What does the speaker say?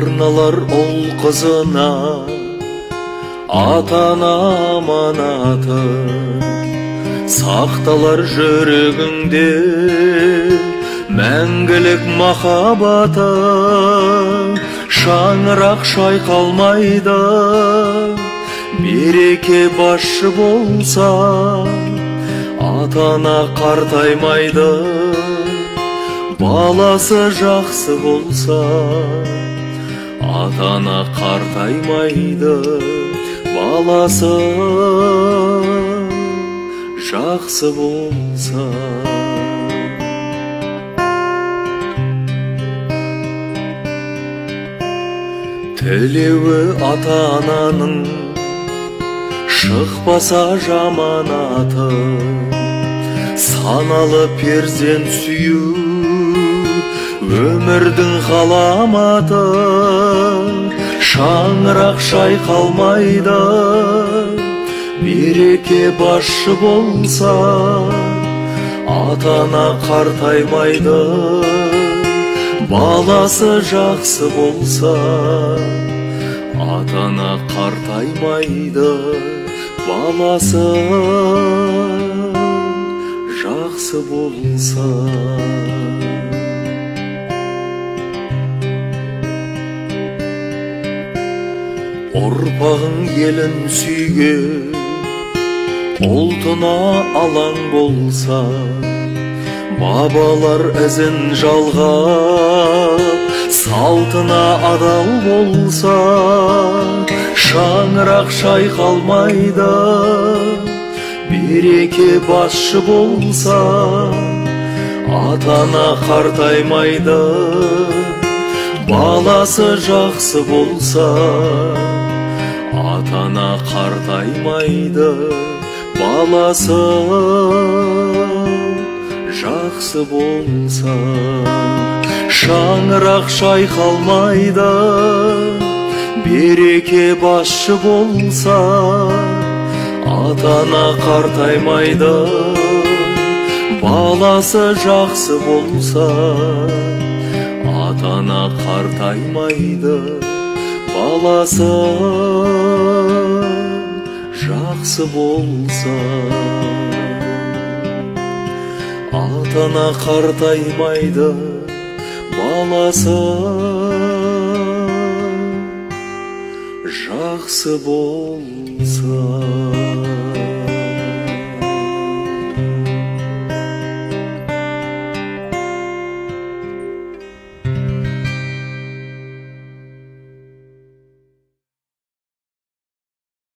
арналар ұл қызына ата-ана аманатын, сақталар жүрегіңде мәңгілік махаббаты. Шаңырақ шайқалмайды, береке басшы болса, ата-ана қартаймайды, баласы жақсы болса. Ата-ана қартаймайды, баласы жақсы болса. Тілеуі ата-ананың шықпаса жаманаты, саналы перзент сүю өмірдің ғаламаты. Шаңырақ шайқалмайды, береке басшы болса, ата-ана қартаймайды, баласы жақсы болса. Ата-ана қартаймайды, баласы жақсы болса. Ұрпағың елін сүйген, ұлтына алаң болса, бабалар ізін жалғап, салтына адал болса. Шаңырақ шайқалмайды, береке басшы болса. Ата-ана қартаймайды, баласы жақсы болса. Ата-ана қартаймайды, баласы жақсы болса. Шаңырақ шайқалмайды, береке басшы болса. Ата-ана қартаймайды, баласы жақсы болса. Ата-ана қартаймайды, баласы жақсы болса. Ата-ана қартаймайды, баласы жақсы болса.